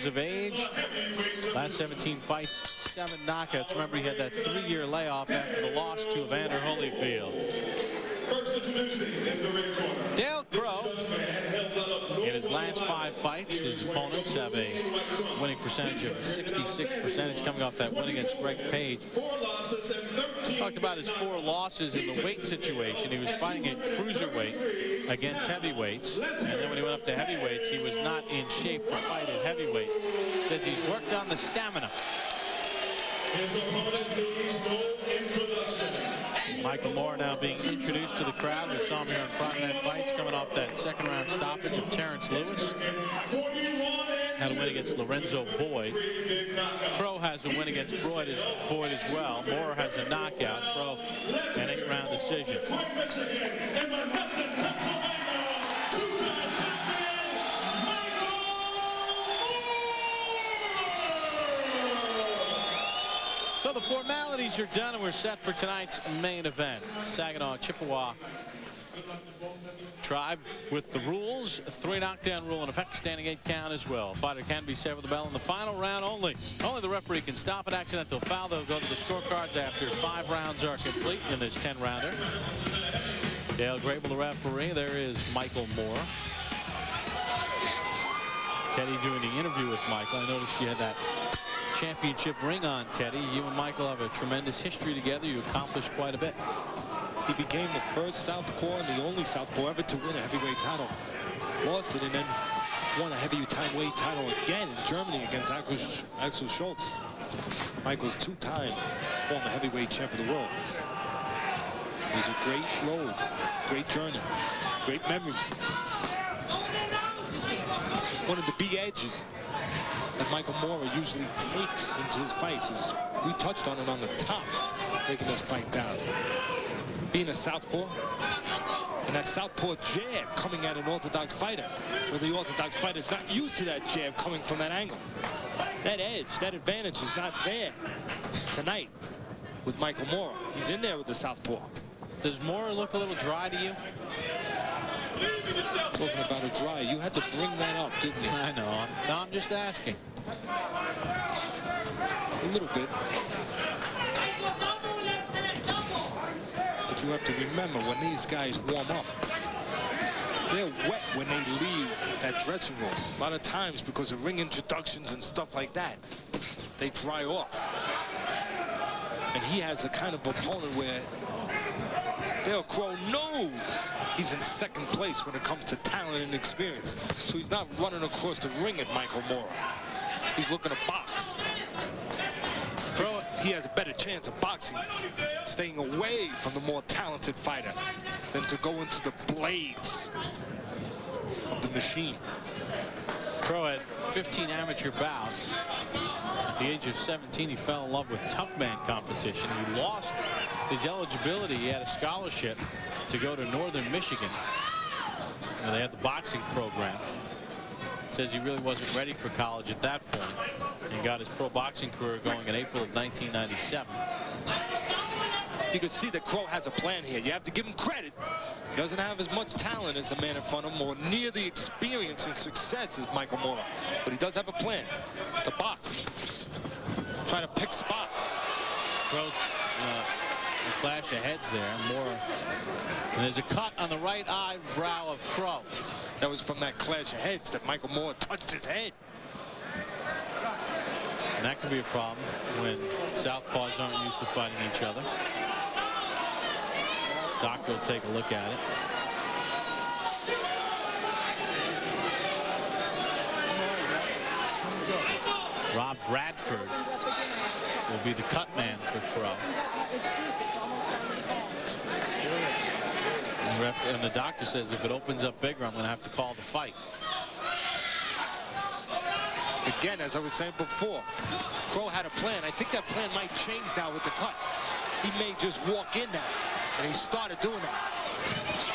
years of age. Last 17 fights, 7 knockouts. Remember, he had that 3-year layoff after the loss to Evander Holyfield. First introducing in the ring corner, Dale Crowe, in his last 5 fights, his opponents have a winning percentage of 66%. Coming off that win against Greg Page. Talked about his 4 losses in the weight situation. He was fighting at cruiserweight against heavyweights, and then when he went up to heavyweights, he was not in shape to fight at heavyweight. Says he's worked on the stamina. His opponent needs no introduction. Michael Moore now being introduced to the crowd. We saw him here on Friday Night Fights, coming off that 2nd-round stoppage of Terrence Lewis. Had a win against Lorenzo Boyd. Crowe has a win against Boyd as well. Moore has a knockout. Crowe an 8-round decision. So the formalities are done, and we're set for tonight's main event. Saginaw Chippewa Tribe with the rules. A 3 knockdown rule in effect, standing 8 count as well. Fighter can be saved with the bell in the final round only. Only the referee can stop an accidental foul. They'll go to the scorecards after 5 rounds are complete in this 10-rounder. Dale Grable, the referee. There is Michael Moore. Teddy doing the interview with Michael. I noticed you had that championship ring on, Teddy. You and Michael have a tremendous history together. You accomplished quite a bit. He became the first southpaw and the only southpaw ever to win a heavyweight title. Lost it and then won a heavyweight title again in Germany against Axel Schultz. Michael's 2-time former heavyweight champ of the world. He's a great road, great journey, great memories. One of the big edges that Michael Moore usually takes into his fights is, we touched on it on the top, breaking this fight down. Being a southpaw, and that southpaw jab coming at an orthodox fighter, where the orthodox fighter is not used to that jab coming from that angle. That edge, that advantage is not there tonight with Michael Moore. He's in there with the southpaw. Does Moore look a little dry to you? Talking about a dry, you had to bring that up, didn't you? I know. No, I'm just asking. A little bit. But you have to remember, when these guys warm up, they're wet when they leave that dressing room. A lot of times, because of ring introductions and stuff like that, they dry off. And he has a kind of opponent where Dale Crowe knows he's in 2nd place when it comes to talent and experience. So he's not running across the ring at Michael Moore. He's looking to box. Crowe, he has a better chance of boxing, staying away from the more talented fighter than to go into the blades of the machine. Crowe had 15 amateur bouts. At the age of 17, he fell in love with tough man competition. He lost his eligibility. He had a scholarship to go to Northern Michigan. They had the boxing program. Says he really wasn't ready for college at that point. He got his pro boxing career going in April of 1997. You can see that Crowe has a plan here. You have to give him credit. He doesn't have as much talent as the man in front of him, or near the experience and success as Michael Moore. But he does have a plan to box. Trying to pick spots. Crowe's a clash of heads there. Moore. And there's a cut on the right eyebrow of Crowe. That was from that clash of heads that Michael Moore touched his head. And that can be a problem when southpaws aren't used to fighting each other. Doctor will take a look at it. Rob Bradford will be the cut man for Crowe. And the doctor says if it opens up bigger, I'm going to have to call the fight. Again, as I was saying before, Crowe had a plan. I think that plan might change now with the cut. He may just walk in now, and he started doing that.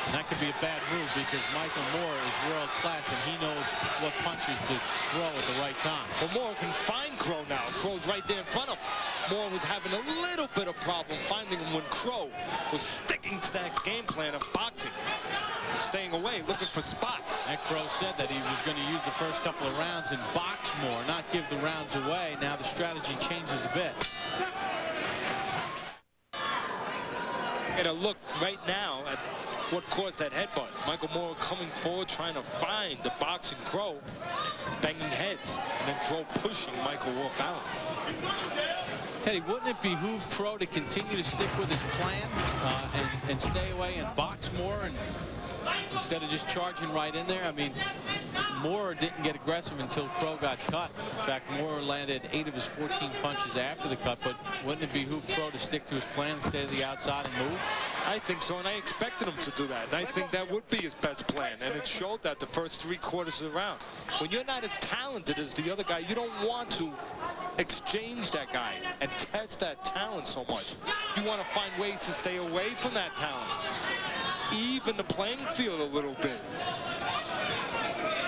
And that could be a bad move because Michael Moore is world class and he knows what punches to throw at the right time. Well, Moore can find Crowe now. Crowe's right there in front of him. Moore was having a little bit of problem finding him when Crowe was sticking to that game plan of boxing. staying away, looking for spots. And Crowe said that he was going to use the first couple of rounds and box more, not give the rounds away. Now the strategy changes a bit. Get a look right now at what caused that headbutt. Michael Moore coming forward, trying to find the boxing Crowe, banging heads, and then Crowe pushing Michael off balance. Teddy, wouldn't it behoove Crowe to continue to stick with his plan and stay away and box more, and instead of just charging right in there? I mean, Moore didn't get aggressive until Crowe got cut. In fact, Moore landed 8 of his 14 punches after the cut, but wouldn't it behoove Crowe to stick to his plan and stay to the outside and move? I think so, and I expected him to do that, and I think that would be his best plan, and it showed that the first 3 quarters of the round. When you're not as talented as the other guy, you don't want to exchange that guy and test that talent so much. You want to find ways to stay away from that talent, even the playing field a little bit.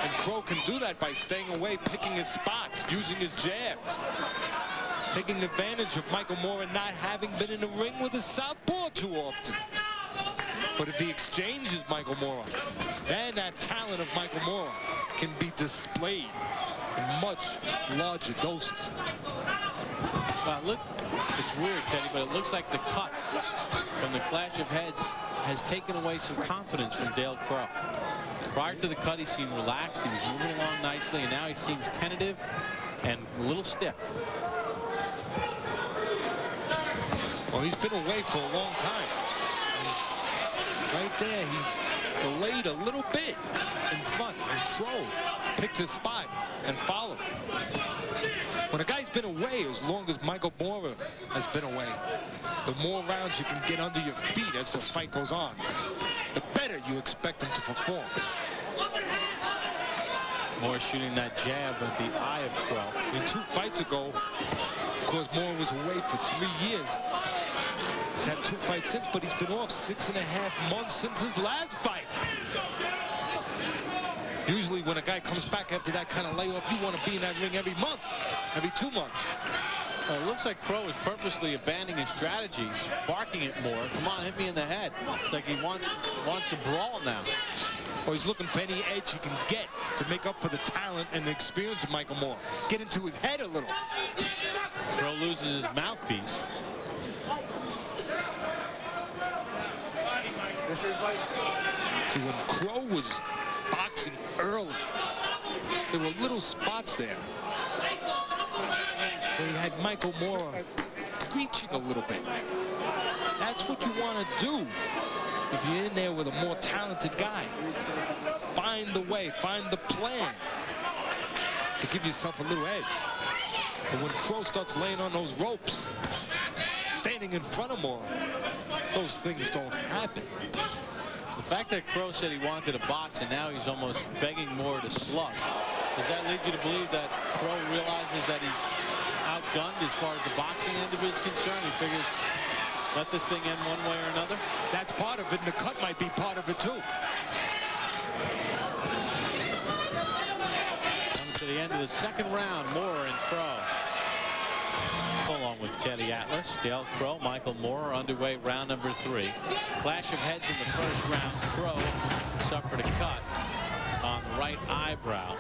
And Crowe can do that by staying away, picking his spots, using his jab, taking advantage of Michael Moore and not having been in the ring with his southpaw too often. But if he exchanges Michael Moore, then that talent of Michael Moore can be displayed in much larger doses. Look, it's weird, Teddy, but it looks like the cut from the clash of heads has taken away some confidence from Dale Crowe. Prior to the cut, he seemed relaxed, he was moving along nicely, and now he seems tentative and a little stiff. Well, he's been away for a long time. And right there, he delayed a little bit in front, and Crowe picked his spot and followed. When a guy's been away as long as Michael Moore has been away, the more rounds you can get under your feet as the fight goes on, the better you expect him to perform. Moore shooting that jab at the eye of Crowe. I mean, 2 fights ago, of course, Moore was away for 3 years. He's had 2 fights since, but he's been off 6.5 months since his last fight. Usually when a guy comes back after that kind of layoff, you want to be in that ring every month, every 2 months. It looks like Crowe is purposely abandoning his strategies, barking at Moore. Come on, hit me in the head. It's like he wants a brawl now. Or he's looking for any edge he can get to make up for the talent and the experience of Michael Moore. Get into his head a little. Crowe loses his mouthpiece. See, when Crowe was boxing early, there were little spots there. They had Michael Moore reaching a little bit. That's what you want to do if you're in there with a more talented guy. Find the way, find the plan to give yourself a little edge. But when Crowe starts laying on those ropes, standing in front of Moore, those things don't happen. The fact that Crowe said he wanted a box and now he's almost begging Moore to slug, does that lead you to believe that Crowe realizes that he's outgunned as far as the boxing end of it is concerned? He figures, let this thing end one way or another? That's part of it, and the cut might be part of it too. Coming to the end of the 2nd round, Moore and Crowe. Along with Teddy Atlas, Dale Crowe, Michael Moore underway round number 3. Clash of heads in the 1st round. Crowe suffered a cut on the right eyebrow.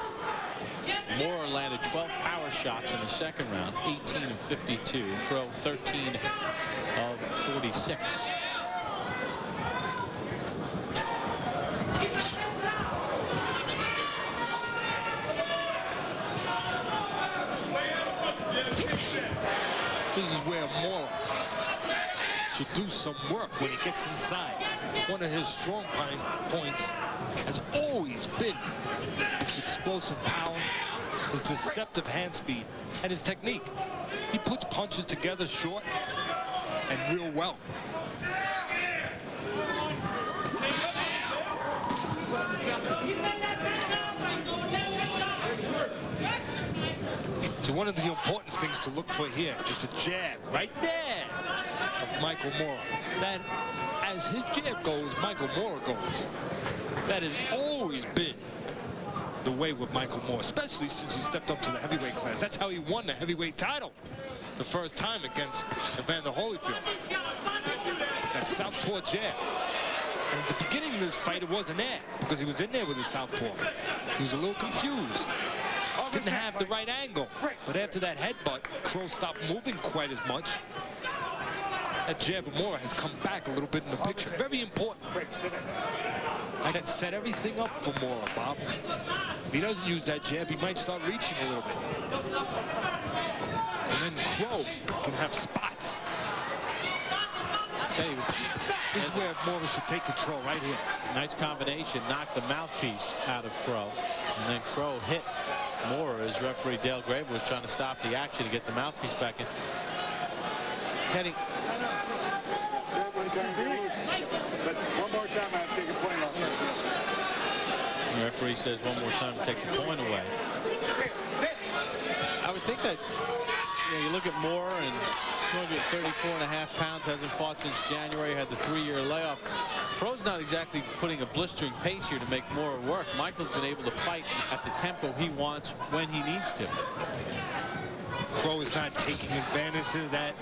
Moore landed 12 power shots in the 2nd round, 18 of 52. Crowe 13 of 46. This is where Moore should do some work when he gets inside. One of his strong points has always been his explosive power, his deceptive hand speed, and his technique. He puts punches together short and real well. So one of the important things to look for here is the jab right there of Michael Moore. That as his jab goes, Michael Moore goes. That has always been the way with Michael Moore, especially since he stepped up to the heavyweight class. That's how he won the heavyweight title the first time against Evander Holyfield. That southpaw jab. And at the beginning of this fight, it wasn't there because he was in there with his southpaw. He was a little confused. Didn't have the right angle. But after that headbutt, Crowe stopped moving quite as much. That jab of Mora has come back a little bit in the picture. Very important. I can set everything up for Mora, Bob. If he doesn't use that jab, he might start reaching a little bit. And then Crowe can have spots. This is where Mora should take control right here. Nice combination. Knocked the mouthpiece out of Crowe. And then Crowe hit Mora as referee Dale Grable was trying to stop the action to get the mouthpiece back in. Teddy. But one more time, I have to take a point off. The referee says one more time to take the point away. I would think that, you know, you look at Mora and 234.5 pounds, hasn't fought since January, had the 3-year layoff. Crowe's not exactly putting a blistering pace here to make Mora work. Michael's been able to fight at the tempo he wants when he needs to. Crowe is not taking advantage of that.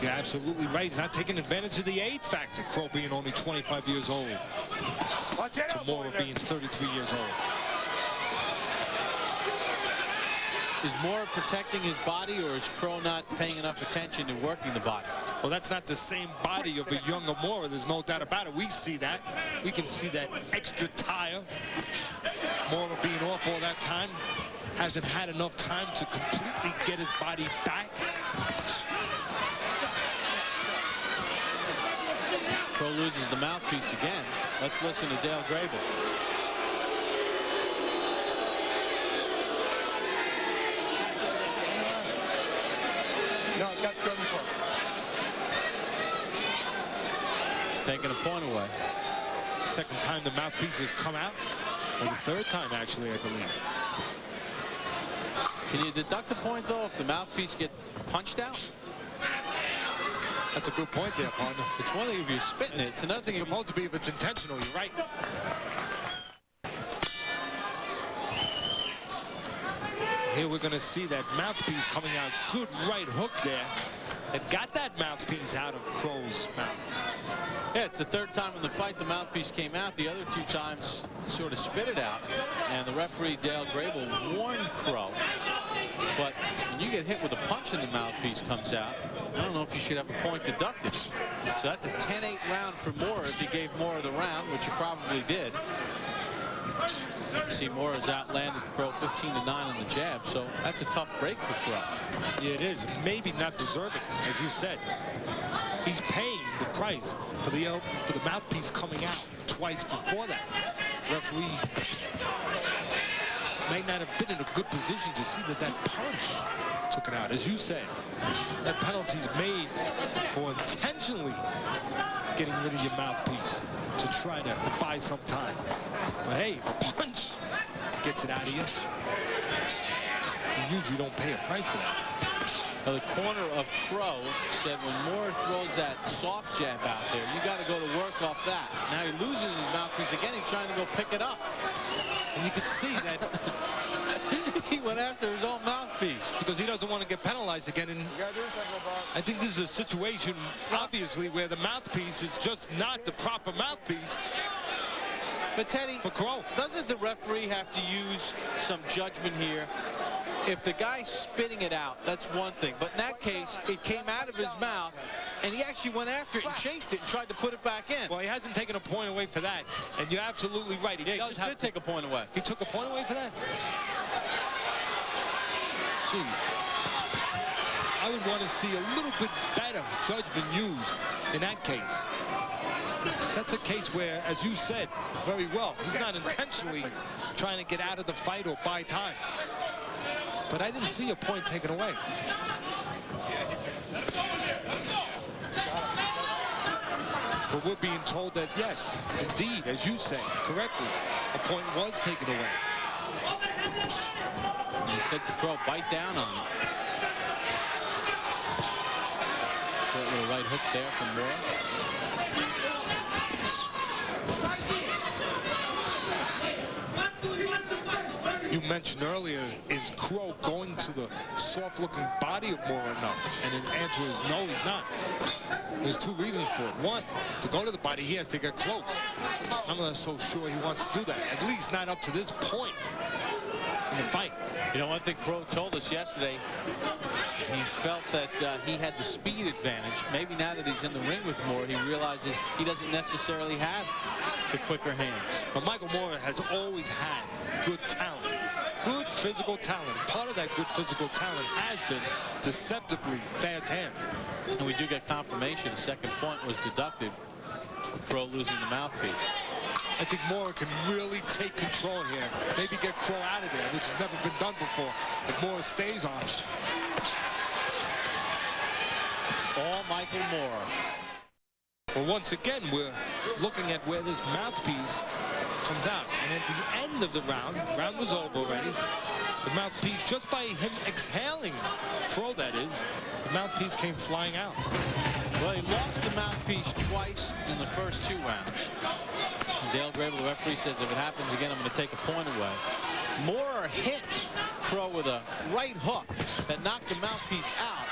You're absolutely right. He's not taking advantage of the age factor. Crowe being only 25 years old. To Mora being 33 years old. Is Mora protecting his body, or is Crowe not paying enough attention to working the body? Well, that's not the same body of a younger Mora. There's no doubt about it. We see that. We can see that extra tire. Mora being off all that time. Hasn't had enough time to completely get his body back. Crowe loses the mouthpiece again. Let's listen to Dale Grable. No, got 34. It's taking a point away. Second time the mouthpiece has come out. Or the third time, actually, I believe. Can you deduct a point, though, if the mouthpiece gets punched out? That's a good point there, partner. It's one thing if you're spitting it. It's another thing. It's supposed to be if it's intentional. You're right. Here we're going to see that mouthpiece coming out. Good right hook there. That got that mouthpiece out of Crowe's mouth. Yeah, it's the third time in the fight the mouthpiece came out. The other 2 times sort of spit it out. And the referee, Dale Grable, warned Crowe. But when you get hit with a punch and the mouthpiece comes out, I don't know if you should have a point deducted. So that's a 10-8 round for Mora if he gave Mora the round, which he probably did. You can see Mora's outlanded Crowe 15-9 on the jab, so that's a tough break for Crowe. Yeah, it is. Maybe not deserving, as you said. He's paying the price for the mouthpiece coming out twice before that. Referee may not have been in a good position to see that punch took it out. As you said, that penalty's made for intentionally getting rid of your mouthpiece to try to buy some time. But hey, a punch gets it out of you. You usually don't pay a price for that. Now, the corner of Crowe said when Mora throws that soft jab out there, you got to go to work off that. Now he loses his mouthpiece again. He's trying to go pick it up. And you can see that he went after his own mouthpiece because he doesn't want to get penalized again. And I think this is a situation, obviously, where the mouthpiece is just not the proper mouthpiece. But Teddy, for Crowe, doesn't the referee have to use some judgment here? If the guy's spitting it out, that's one thing. But in that case, it came out of his mouth, and he actually went after it and chased it and tried to put it back in. Well, he hasn't taken a point away for that. And you're absolutely right. He does have to take a point away. He took a point away for that? Gee. I would want to see a little bit better judgment used in that case. So that's a case where, as you said very well, he's not intentionally trying to get out of the fight or buy time. But I didn't see a point taken away. But we're being told that, yes, indeed, as you say correctly, a point was taken away. And he said to Crowe, bite down on him. Short little right hook there from Mora. you mentioned earlier, is Crowe going to the soft-looking body of Moore enough? And the answer is no, he's not. There's two reasons for it. One, to go to the body, he has to get close. I'm not so sure he wants to do that, at least not up to this point in the fight. You know, one thing Crowe told us yesterday, he felt that he had the speed advantage. Maybe now that he's in the ring with Moore, he realizes he doesn't necessarily have the quicker hands. But Michael Moore has always had good talent, good physical talent. Part of that good physical talent has been deceptively fast hands. And we do get confirmation the second point was deducted. Crowe losing the mouthpiece. I think Moore can really take control here. Maybe get Crowe out of there, which has never been done before. If Moore stays on him. All Michael Moore. Well, once again, we're looking at where this mouthpiece comes out. And at the end of the round was over already. The mouthpiece, just by him exhaling, Crowe that is, the mouthpiece came flying out. Well, he lost the mouthpiece twice in the first 2 rounds. Dale Grable, the referee, says if it happens again, I'm going to take a point away. Moore hit Crowe with a right hook that knocked the mouthpiece out.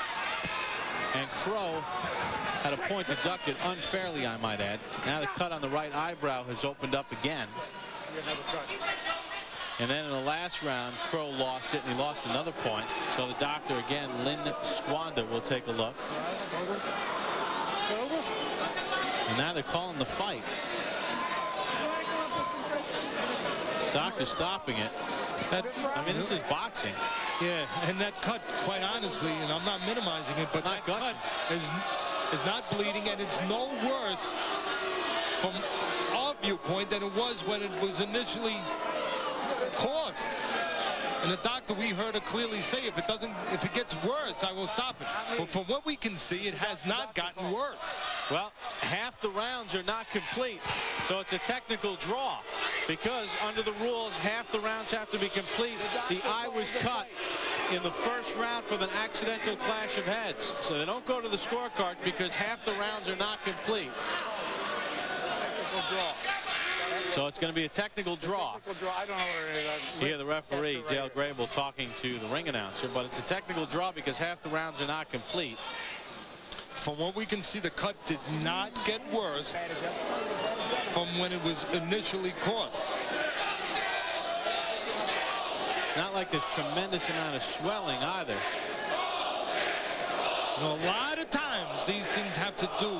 And Crowe had a point deducted unfairly, I might add. Now the cut on the right eyebrow has opened up again. And then in the last round, Crowe lost it, and he lost another point. So the doctor again, Lynn Squander, will take a look. And now they're calling the fight. Doctor stopping it. I mean, this is boxing. Yeah, and that cut, quite honestly, and I'm not minimizing it, but that cut is not bleeding, and it's no worse from our viewpoint than it was when it was initially caused. And the doctor, we heard her clearly say, if it gets worse, I will stop it. But from what we can see, it has not gotten worse. Well, half the rounds are not complete, so it's a technical draw because under the rules, half the rounds have to be complete. The eye was cut in the first round from an accidental clash of heads, so they don't go to the scorecards because half the rounds are not complete. Technical draw. So it's going to be a technical draw. I don't know where it is. Here the referee, Dale Grable, talking to the ring announcer, but it's a technical draw because half the rounds are not complete. From what we can see, the cut did not get worse from when it was initially caused. It's not like there's tremendous amount of swelling either. You know, a lot of times these things have to do,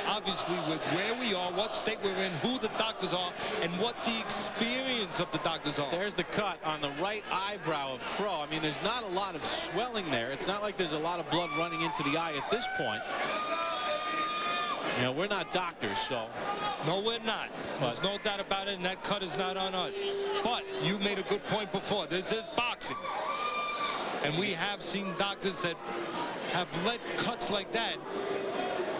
obviously, with where we are, what state we're in, who the doctors are, and what the experience of the doctors are. There's the cut on the right eyebrow of Crowe. I mean, there's not a lot of swelling there. It's not like there's a lot of blood running into the eye at this point. You know, we're not doctors, so. No, we're not. There's no doubt about it, and that cut is not on us. But you made a good point before. This is boxing. And we have seen doctors that have let cuts like that,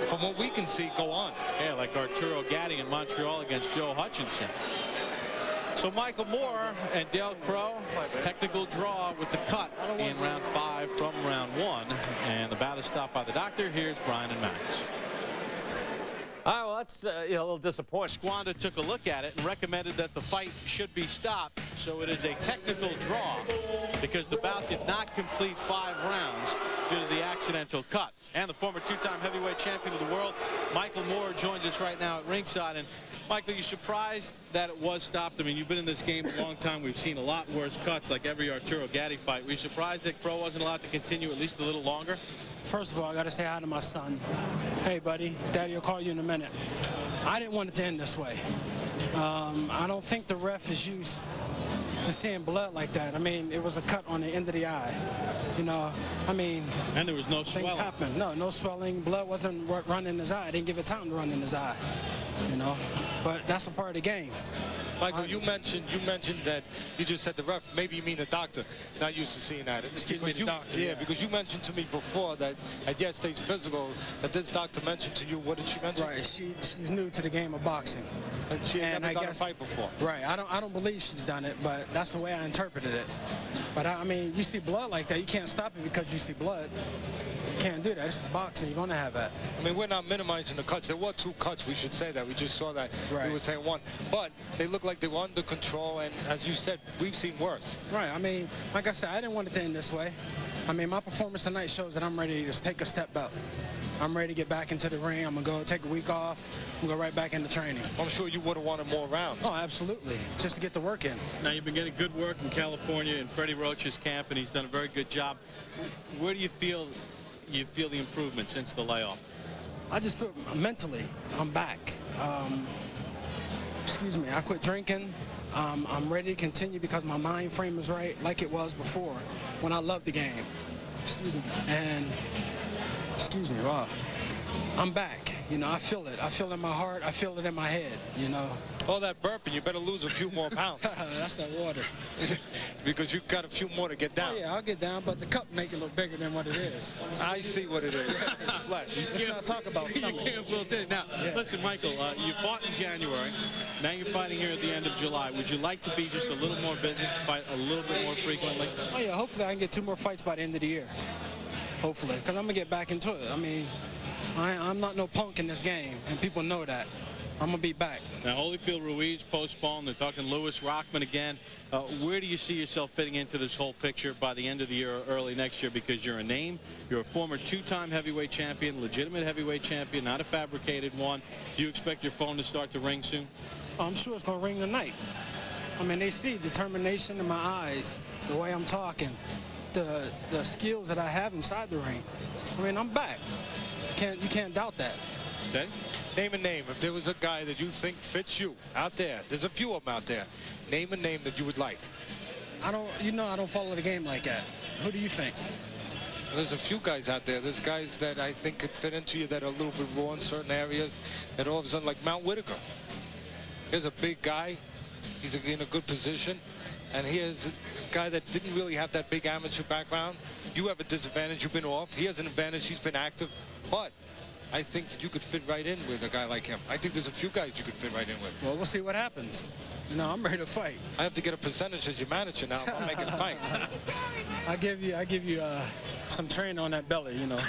from what we can see, go on. Yeah, like Arturo Gatti in Montreal against Joe Hutchinson. So Michael Moore and Dale Crowe, technical draw with the cut in round 5 from round 1. And the bout is stopped by the doctor. Here's Brian and Max. All right, well, that's a little disappointing. Squander took a look at it and recommended that the fight should be stopped. So it is a technical draw because the bout did not complete 5 rounds due to the accidental cut. And the former 2-time heavyweight champion of the world, Michael Moore, joins us right now at ringside. And Michael, you surprised that it was stopped? I mean, you've been in this game a long time. We've seen a lot worse cuts, like every Arturo Gatti fight. Were you surprised that Crowe wasn't allowed to continue at least a little longer? First of all, I got to say hi to my son. Hey, buddy, Daddy will call you in a minute. I didn't want it to end this way. I don't think the ref is used to seeing blood like that. I mean, it was a cut on the end of the eye. You know, I mean. And there was no swelling. Things happen. No swelling. Blood wasn't running in his eye. I didn't give it time to run in his eye. You know, but that's a part of the game. Michael, you mentioned that you just said the ref. Maybe you mean the doctor. Not used to seeing that. Excuse me, the doctor. Yeah, because you mentioned to me before that at yesterday's physical that this doctor mentioned to you. What did she mention? Right. She's new to the game of boxing. And she had never done a fight before. Right. I don't believe she's done it, but that's the way I interpreted it. But I mean, you see blood like that, you can't stop it because you see blood. can't do that. This is boxing. You're going to have that. I mean, we're not minimizing the cuts. There were 2 cuts, we should say that. We just saw that. Right. We were saying 1. But they look like they were under control, and as you said, we've seen worse. Right. I mean, like I said, I didn't want it to end this way. I mean, my performance tonight shows that I'm ready to take a step up. I'm ready to get back into the ring. I'm going to go take a week off and go right back into training. I'm sure you would have wanted more rounds. Oh, absolutely. Just to get the work in. Now, you've been getting good work in California in Freddie Roach's camp, and he's done a very good job. Where do you feel the improvement since the layoff? I just feel mentally, I'm back. Excuse me, I quit drinking. I'm ready to continue because my mind frame is right like it was before when I loved the game. Excuse me. And, excuse me, wow. I'm back. You know, I feel it. I feel it in my heart. I feel it in my head, you know. All that burping, you better lose a few more pounds. That's that water. Because you've got a few more to get down. Oh, yeah, I'll get down, but the cup make it look bigger than what it is. I see what it is. It's flesh. Let's not talk about You stomachs. can't build it. Now, listen, Michael, you fought in January. Now you're fighting here at the end of July. Would you like to be just a little more busy, fight a little bit more frequently? Oh, yeah, hopefully I can get 2 more fights by the end of the year. Hopefully, because I'm going to get back into it. I mean, I'm not no punk in this game, and people know that. I'm going to be back. Now, Holyfield Ruiz postponed. They're talking Lewis Rockman again. Where do you see yourself fitting into this whole picture by the end of the year or early next year? Because you're a name. You're a former 2-time heavyweight champion, legitimate heavyweight champion, not a fabricated one. Do you expect your phone to start to ring soon? Oh, I'm sure it's going to ring tonight. I mean, they see determination in my eyes, the way I'm talking, the skills that I have inside the ring. I mean, I'm back. You can't doubt that. Okay. Name a name. If there was a guy that you think fits you out there, there's a few of them out there. Name a name that you would like. I don't follow the game like that. Who do you think? There's a few guys out there. There's guys that I think could fit into you that are a little bit raw in certain areas. That all of a sudden, like Mount Whitaker. Here's a big guy. He's in a good position. And here's a guy that didn't really have that big amateur background. You have a disadvantage. You've been off. He has an advantage. He's been active. But I think that you could fit right in with a guy like him. I think there's a few guys you could fit right in with. Well, we'll see what happens. You know, I'm ready to fight. I have to get a percentage as your manager now if I'm making a fight. I give you some training on that belly, you know.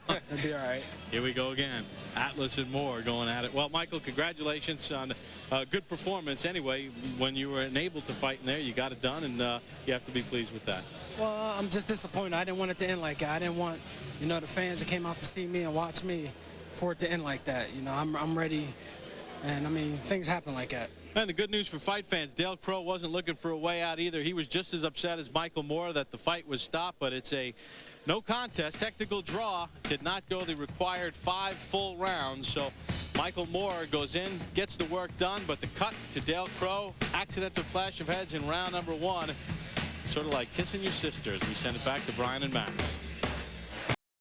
It'll be all right. Here we go again. Atlas and Moore going at it. Well, Michael, congratulations on a good performance. Anyway, when you were enabled to fight in there, you got it done, and you have to be pleased with that. Well, I'm just disappointed. I didn't want it to end like that. I didn't want, you know, the fans that came out to see me and watch me for it to end like that. You know, I'm ready, and I mean, things happen like that. And the good news for fight fans, Dale Crowe wasn't looking for a way out either. He was just as upset as Michael Moore that the fight was stopped, but it's a no contest, technical draw. Did not go the required 5 full rounds, so Michael Moore goes in, gets the work done, but the cut to Dale Crowe, accidental clash of heads in round number 1, sort of like kissing your sister as we send it back to Brian and Max.